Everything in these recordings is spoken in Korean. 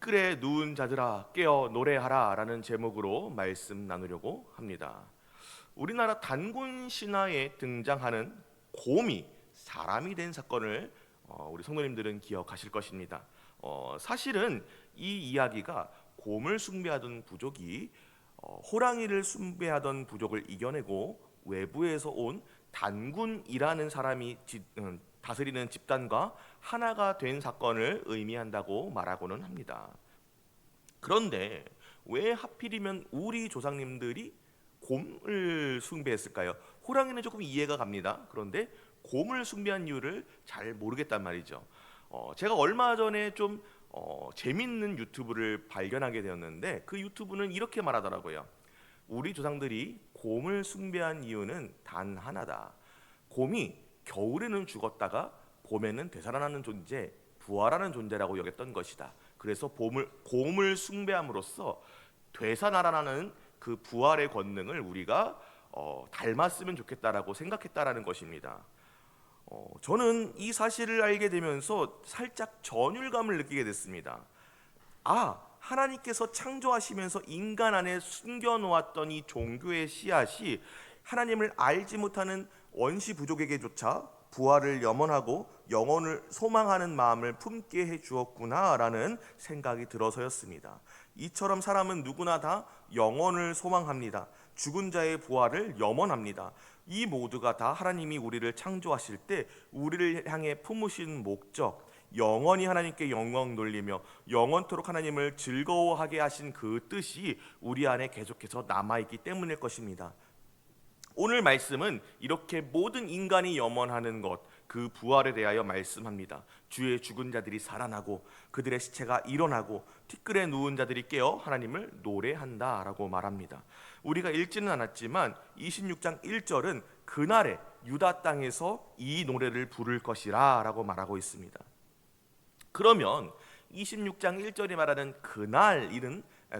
티끌에 누운 자들아 깨어 노래하라 라는 제목으로 말씀 나누려고 합니다. 우리나라 단군 신화에 등장하는 곰이 사람이 된 사건을 우리 성도님들은 기억하실 것입니다. 사실은 이 이야기가 곰을 숭배하던 부족이 호랑이를 숭배하던 부족을 이겨내고 외부에서 온 단군이라는 사람이 다스리는 집단과 하나가 된 사건을 의미한다고 말하고는 합니다. 그런데 왜 하필이면 우리 조상님들이 곰을 숭배했을까요? 호랑이는 조금 이해가 갑니다. 그런데 곰을 숭배한 이유를 잘 모르겠단 말이죠. 제가 얼마 전에 좀 재밌는 유튜브를 발견하게 되었는데 그 유튜브는 이렇게 말하더라고요. 우리 조상들이 곰을 숭배한 이유는 단 하나다. 곰이 겨울에는 죽었다가 봄에는 되살아나는 존재, 부활하는 존재라고 여겼던 것이다. 그래서 곰을 숭배함으로써 되살아나는 그 부활의 권능을 우리가 닮았으면 좋겠다라고 생각했다라는 것입니다. 저는 이 사실을 알게 되면서 살짝 전율감을 느끼게 됐습니다. 하나님께서 창조하시면서 인간 안에 숨겨놓았던 이 종교의 씨앗이 하나님을 알지 못하는 원시 부족에게조차 부활을 염원하고 영혼을 소망하는 마음을 품게 해 주었구나라는 생각이 들어서였습니다. 이처럼 사람은 누구나 다 영혼을 소망합니다. 죽은 자의 부활을 염원합니다. 이 모두가 다 하나님이 우리를 창조하실 때 우리를 향해 품으신 목적, 영원히 하나님께 영광 돌리며 영원토록 하나님을 즐거워하게 하신 그 뜻이 우리 안에 계속해서 남아있기 때문일 것입니다. 오늘 말씀은 이렇게 모든 인간이 염원하는 것, 그 부활에 대하여 말씀합니다. 주의 죽은 자들이 살아나고 그들의 시체가 일어나고 티끌에 누운 자들이 깨어 하나님을 노래한다 라고 말합니다. 우리가 읽지는 않았지만 26장 1절은 그날에 유다 땅에서 이 노래를 부를 것이라 라고 말하고 있습니다. 그러면 26장 1절이 말하는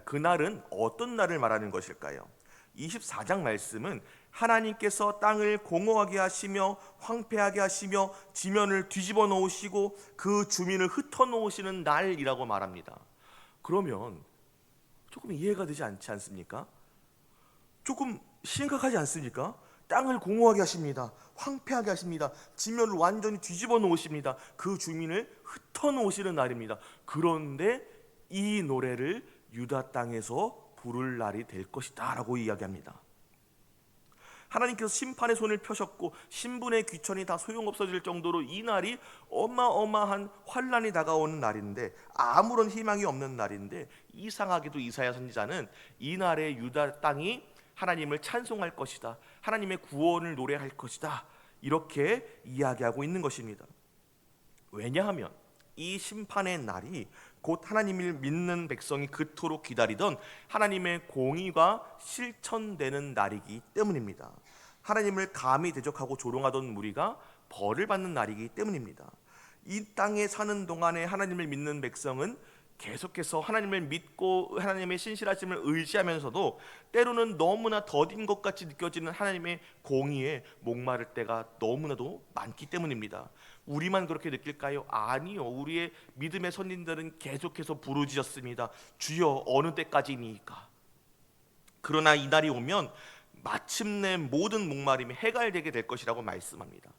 그날은 어떤 날을 말하는 것일까요? 24장 말씀은 하나님께서 땅을 공허하게 하시며 황폐하게 하시며 지면을 뒤집어 놓으시고 그 주민을 흩어 놓으시는 날이라고 말합니다. 그러면 조금 이해가 되지 않지 않습니까? 조금 심각하지 않습니까? 땅을 공허하게 하십니다. 황폐하게 하십니다. 지면을 완전히 뒤집어 놓으십니다. 그 주민을 흩어 놓으시는 날입니다. 그런데 이 노래를 유다 땅에서 부를 날이 될 것이다 라고 이야기합니다. 하나님께서 심판의 손을 펴셨고 신분의 귀천이 다 소용없어질 정도로 이 날이 어마어마한 환란이 다가오는 날인데 아무런 희망이 없는 날인데 이상하게도 이사야 선지자는 이 날에 유다 땅이 하나님을 찬송할 것이다, 하나님의 구원을 노래할 것이다 이렇게 이야기하고 있는 것입니다. 왜냐하면 이 심판의 날이 곧 하나님을 믿는 백성이 그토록 기다리던 하나님의 공의가 실천되는 날이기 때문입니다. 하나님을 감히 대적하고 조롱하던 무리가 벌을 받는 날이기 때문입니다. 이 땅에 사는 동안에 하나님을 믿는 백성은 계속해서 하나님을 믿고 하나님의 신실하심을 의지하면서도 때로는 너무나 더딘 것 같이 느껴지는 하나님의 공의에 목마를 때가 너무나도 많기 때문입니다. 우리만 그렇게 느낄까요? 아니요. 우리의 믿음의 선진들은 계속해서 부르짖었습니다. 주여 어느 때까지니까? 그러나 이 날이 오면 마침내 모든 목마름이 해갈되게 될 것이라고 말씀합니다.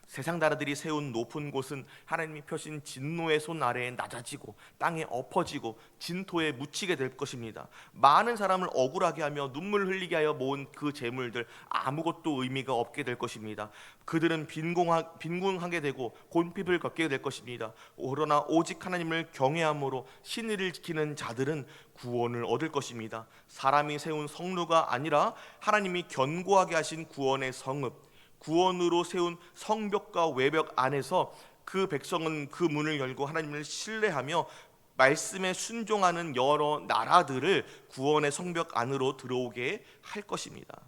세상 나라들이 세운 높은 곳은 하나님이 펴신 진노의 손 아래에 낮아지고 땅에 엎어지고 진토에 묻히게 될 것입니다. 많은 사람을 억울하게 하며 눈물 흘리게 하여 모은 그 재물들 아무것도 의미가 없게 될 것입니다. 그들은 빈궁하게 되고 곤핍을 겪게 될 것입니다. 그러나 오직 하나님을 경외함으로 신의를 지키는 자들은 구원을 얻을 것입니다. 사람이 세운 성루가 아니라 하나님이 견고하게 하신 구원의 성읍, 구원으로 세운 성벽과 외벽 안에서 그 백성은 그 문을 열고 하나님을 신뢰하며 말씀에 순종하는 여러 나라들을 구원의 성벽 안으로 들어오게 할 것입니다.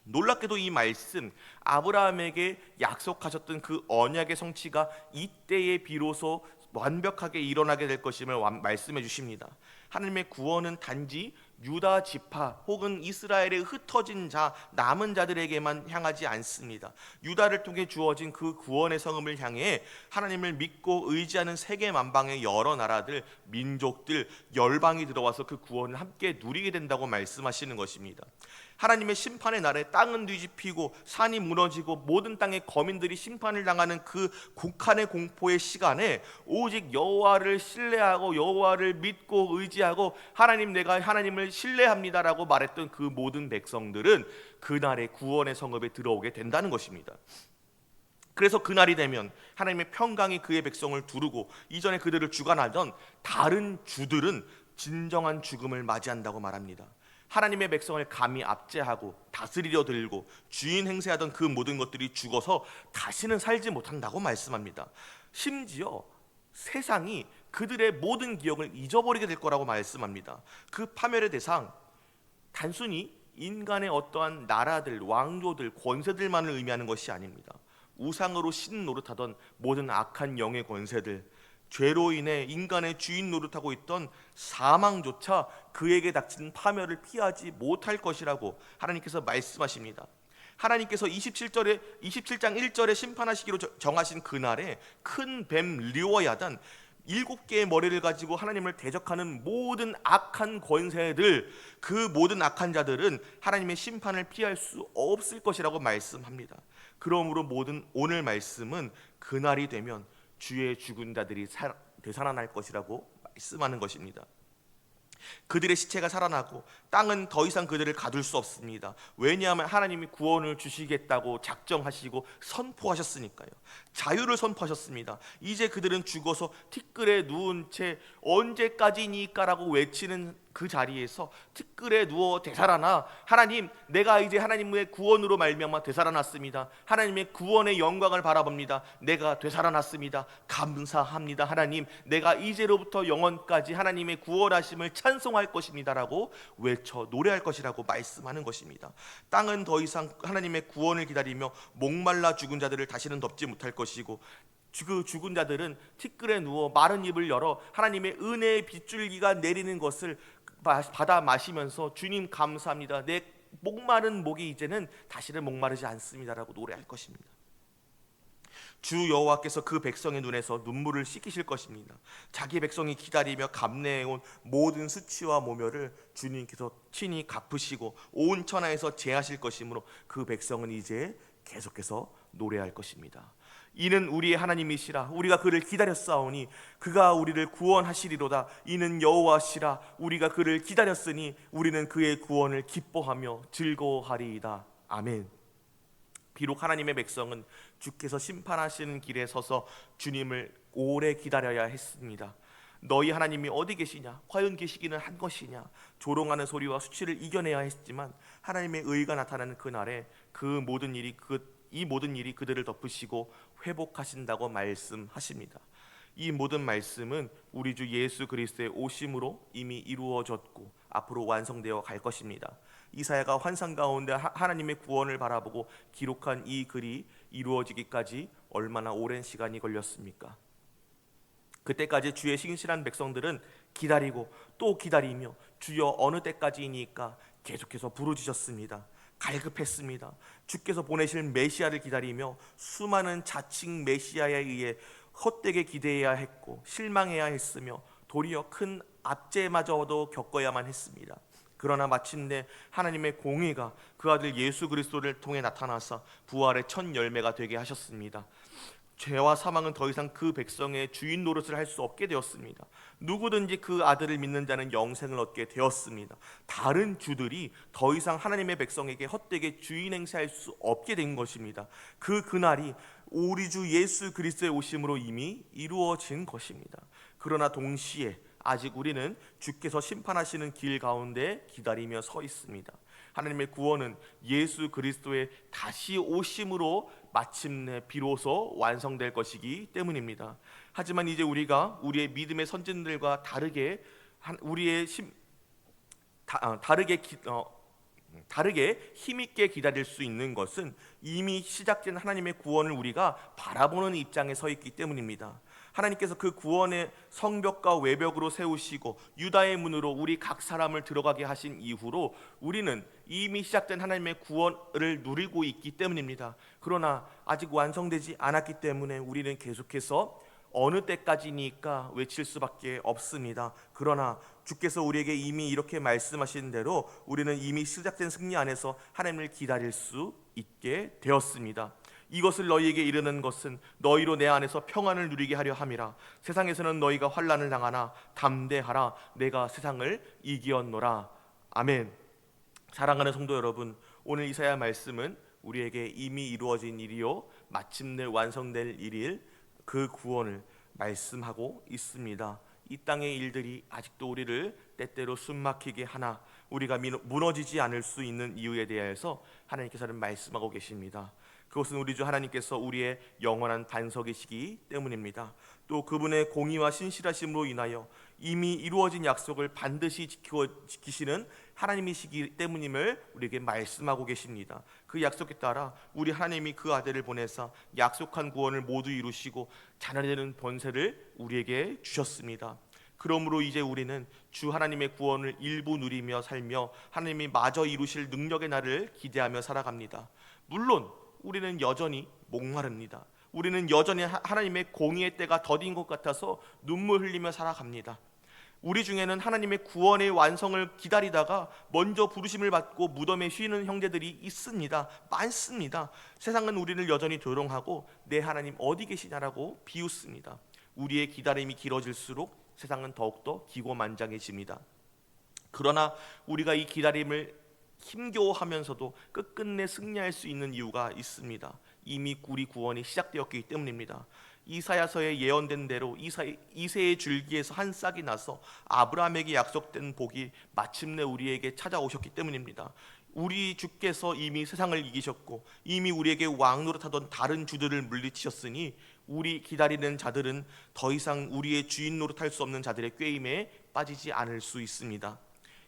놀랍게도 이 말씀, 아브라함에게 약속하셨던 그 언약의 성취가 이때에 비로소 완벽하게 일어나게 될 것임을 말씀해 주십니다. 하나님의 구원은 단지 유다 지파 혹은 이스라엘에 흩어진 자, 남은 자들에게만 향하지 않습니다. 유다를 통해 주어진 그 구원의 성음을 향해 하나님을 믿고 의지하는 세계 만방의 여러 나라들, 민족들, 열방이 들어와서 그 구원을 함께 누리게 된다고 말씀하시는 것입니다. 하나님의 심판의 날에 땅은 뒤집히고 산이 무너지고 모든 땅의 거민들이 심판을 당하는 그 극한의 공포의 시간에 오직 여호와를 신뢰하고 여호와를 믿고 의지하고 하나님, 내가 하나님을 신뢰합니다라고 말했던 그 모든 백성들은 그날의 구원의 성읍에 들어오게 된다는 것입니다. 그래서 그날이 되면 하나님의 평강이 그의 백성을 두르고 이전에 그들을 주관하던 다른 주들은 진정한 죽음을 맞이한다고 말합니다. 하나님의 백성을 감히 압제하고 다스리려 들고 주인 행세하던 그 모든 것들이 죽어서 다시는 살지 못한다고 말씀합니다. 심지어 세상이 그들의 모든 기억을 잊어버리게 될 거라고 말씀합니다. 그 파멸의 대상, 단순히 인간의 어떠한 나라들, 왕조들, 권세들만을 의미하는 것이 아닙니다. 우상으로 신 노릇하던 모든 악한 영의 권세들, 죄로 인해 인간의 주인 노릇하고 있던 사망조차 그에게 닥친 파멸을 피하지 못할 것이라고 하나님께서 말씀하십니다. 하나님께서 27장 1절에 심판하시기로 정하신 그날에 큰 뱀 르워야단 7개의 머리를 가지고 하나님을 대적하는 모든 악한 권세들, 그 모든 악한 자들은 하나님의 심판을 피할 수 없을 것이라고 말씀합니다. 그러므로 오늘 말씀은 그날이 되면 주의 죽은 자들이 되살아날 것이라고 말씀하는 것입니다. 그들의 시체가 살아나고 땅은 더 이상 그들을 가둘 수 없습니다. 왜냐하면 하나님이 구원을 주시겠다고 작정하시고 선포하셨으니까요. 자유를 선포하셨습니다. 이제 그들은 죽어서 티끌에 누운 채 언제까지니까라고 외치는 그 자리에서 티끌에 누워 되살아나, 하나님, 내가 이제 하나님의 구원으로 말미암아 되살아났습니다. 하나님의 구원의 영광을 바라봅니다. 내가 되살아났습니다. 감사합니다. 하나님, 내가 이제로부터 영원까지 하나님의 구원하심을 찬송할 것입니다라고 외쳐 노래할 것이라고 말씀하는 것입니다. 땅은 더 이상 하나님의 구원을 기다리며 목말라 죽은 자들을 다시는 덮지 못할 것이고, 그 죽은 자들은 티끌에 누워 마른 입을 열어 하나님의 은혜의 빗줄기가 내리는 것을 받아 마시면서 주님 감사합니다, 내 목마른 목이 이제는 다시는 목마르지 않습니다라고 노래할 것입니다. 주 여호와께서 그 백성의 눈에서 눈물을 씻기실 것입니다. 자기 백성이 기다리며 감내해온 모든 수치와 모멸을 주님께서 친히 갚으시고 온 천하에서 제하실 것이므로 그 백성은 이제 계속해서 노래할 것입니다. 이는 우리의 하나님이시라, 우리가 그를 기다렸사오니 그가 우리를 구원하시리로다. 이는 여호와시라, 우리가 그를 기다렸으니 우리는 그의 구원을 기뻐하며 즐거워하리이다. 아멘. 비록 하나님의 백성은 주께서 심판하시는 길에 서서 주님을 오래 기다려야 했습니다. 너희 하나님이 어디 계시냐, 과연 계시기는 한 것이냐, 조롱하는 소리와 수치를 이겨내야 했지만 하나님의 의가 나타나는 그날에 이 모든 일이 그들을 덮으시고 회복하신다고 말씀하십니다. 이 모든 말씀은 우리 주 예수 그리스도의 오심으로 이미 이루어졌고 앞으로 완성되어 갈 것입니다. 이사야가 환상 가운데 하나님의 구원을 바라보고 기록한 이 글이 이루어지기까지 얼마나 오랜 시간이 걸렸습니까? 그때까지 주의 신실한 백성들은 기다리고 또 기다리며 주여 어느 때까지이니까 계속해서 부르짖었습니다. 갈급했습니다. 주께서 보내실 메시아를 기다리며 수많은 자칭 메시아에 의해 헛되게 기대해야 했고 실망해야 했으며 도리어 큰 압제마저도 겪어야만 했습니다. 그러나 마침내 하나님의 공의가 그 아들 예수 그리스도를 통해 나타나서 부활의 첫 열매가 되게 하셨습니다. 죄와 사망은 더 이상 그 백성의 주인 노릇을 할 수 없게 되었습니다. 누구든지 그 아들을 믿는 자는 영생을 얻게 되었습니다. 다른 주들이 더 이상 하나님의 백성에게 헛되게 주인 행세할 수 없게 된 것입니다. 그날이 우리 주 예수 그리스도의 오심으로 이미 이루어진 것입니다. 그러나 동시에 아직 우리는 주께서 심판하시는 길 가운데 기다리며 서 있습니다. 하나님의 구원은 예수 그리스도의 다시 오심으로 마침내 비로소 완성될 것이기 때문입니다. 하지만 이제 우리가 우리의 믿음의 선진들과 다르게 힘있게 기다릴 수 있는 것은 이미 시작된 하나님의 구원을 우리가 바라보는 입장에 서 있기 때문입니다. 하나님께서 그 구원의 성벽과 외벽으로 세우시고 유다의 문으로 우리 각 사람을 들어가게 하신 이후로 우리는 이미 시작된 하나님의 구원을 누리고 있기 때문입니다. 그러나 아직 완성되지 않았기 때문에 우리는 계속해서 어느 때까지니까 외칠 수밖에 없습니다. 그러나 주께서 우리에게 이미 이렇게 말씀하신 대로 우리는 이미 시작된 승리 안에서 하나님을 기다릴 수 있게 되었습니다. 이것을 너희에게 이르는 것은 너희로 내 안에서 평안을 누리게 하려 함이라. 세상에서는 너희가 환난을 당하나 담대하라. 내가 세상을 이기었노라. 아멘. 사랑하는 성도 여러분, 오늘 이사야 말씀은 우리에게 이미 이루어진 일이요 마침내 완성될 일일 그 구원을 말씀하고 있습니다. 이 땅의 일들이 아직도 우리를 때때로 숨막히게 하나 우리가 무너지지 않을 수 있는 이유에 대해서 하나님께서는 말씀하고 계십니다. 그것은 우리 주 하나님께서 우리의 영원한 반석이시기 때문입니다. 또 그분의 공의와 신실하심으로 인하여 이미 이루어진 약속을 반드시 지키시는 하나님이시기 때문임을 우리에게 말씀하고 계십니다. 그 약속에 따라 우리 하나님이 그 아들을 보내사 약속한 구원을 모두 이루시고 자녀되는 번세를 우리에게 주셨습니다. 그러므로 이제 우리는 주 하나님의 구원을 일부 누리며 살며 하나님이 마저 이루실 능력의 날을 기대하며 살아갑니다. 물론 우리는 여전히 목마릅니다. 우리는 여전히 하나님의 공의의 때가 더딘 것 같아서 눈물 흘리며 살아갑니다. 우리 중에는 하나님의 구원의 완성을 기다리다가 먼저 부르심을 받고 무덤에 쉬는 형제들이 있습니다. 많습니다. 세상은 우리를 여전히 조롱하고 내 하나님 어디 계시냐라고 비웃습니다. 우리의 기다림이 길어질수록 세상은 더욱더 기고만장해집니다. 그러나 우리가 이 기다림을 힘겨워하면서도 끝끝내 승리할 수 있는 이유가 있습니다. 이미 우리 구원이 시작되었기 때문입니다. 이사야서에 예언된 대로 이새의 줄기에서 한 싹이 나서 아브라함에게 약속된 복이 마침내 우리에게 찾아오셨기 때문입니다. 우리 주께서 이미 세상을 이기셨고 이미 우리에게 왕 노릇하던 다른 주들을 물리치셨으니 우리 기다리는 자들은 더 이상 우리의 주인 노릇할 수 없는 자들의 꾀임에 빠지지 않을 수 있습니다.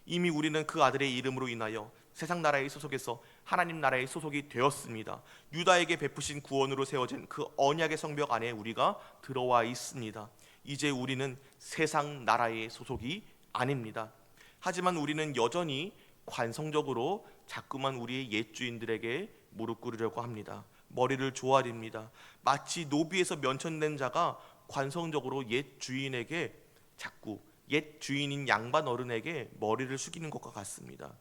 이미 우리는 그 아들의 이름으로 인하여 세상 나라의 소속에서 하나님 나라의 소속이 되었습니다. 유다에게 베푸신 구원으로 세워진 그 언약의 성벽 안에 우리가 들어와 있습니다. 이제 우리는 세상 나라의 소속이 아닙니다. 하지만 우리는 여전히 관성적으로 자꾸만 우리의 옛 주인들에게 무릎 꿇으려고 합니다. 머리를 조아립니다. 마치 노비에서 면천된 자가 관성적으로 옛 주인에게 자꾸 옛 주인인 양반 어른에게 머리를 숙이는 것과 같습니다.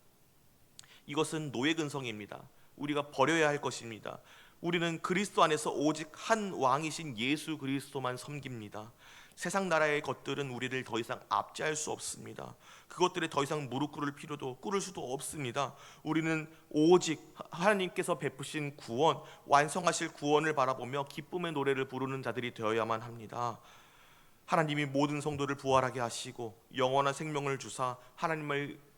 이것은 노예 근성입니다. 우리가 버려야 할 것입니다. 우리는 그리스도 안에서 오직 한 왕이신 예수 그리스도만 섬깁니다. 세상 나라의 것들은 우리를 더 이상 압제할 수 없습니다. 그것들에 더 이상 무릎 꿇을 수도 없습니다. 우리는 오직 하나님께서 베푸신 구원, 완성하실 구원을 바라보며 기쁨의 노래를 부르는 자들이 되어야만 합니다. 하나님이 모든 성도를 부활하게 하시고 영원한 생명을 주사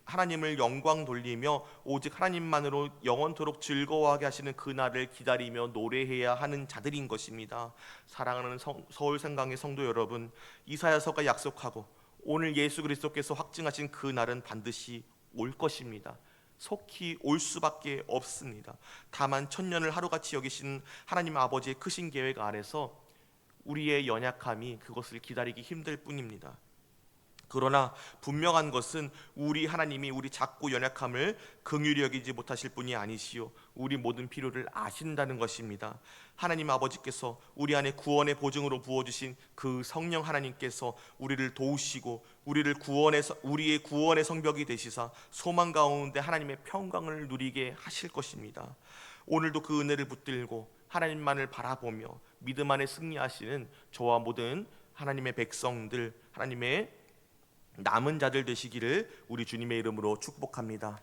하나님을 영광 돌리며 오직 하나님만으로 영원토록 즐거워하게 하시는 그날을 기다리며 노래해야 하는 자들인 것입니다. 사랑하는 서울생강의 성도 여러분, 이사야서가 약속하고 오늘 예수 그리스도께서 확증하신 그날은 반드시 올 것입니다. 속히 올 수밖에 없습니다. 다만 천년을 하루같이 여기신 하나님 아버지의 크신 계획 아래서 우리의 연약함이 그것을 기다리기 힘들 뿐입니다. 그러나 분명한 것은 우리 하나님이 우리 작고 연약함을 긍휼히 여기지 못하실 분이 아니시요 우리 모든 필요를 아신다는 것입니다. 하나님 아버지께서 우리 안에 구원의 보증으로 부어주신 그 성령 하나님께서 우리를 도우시고 우리의 구원의 성벽이 되시사 소망 가운데 하나님의 평강을 누리게 하실 것입니다. 오늘도 그 은혜를 붙들고 하나님만을 바라보며 믿음 안에 승리하시는 저와 모든 하나님의 백성들, 하나님의 남은 자들 되시기를 우리 주님의 이름으로 축복합니다.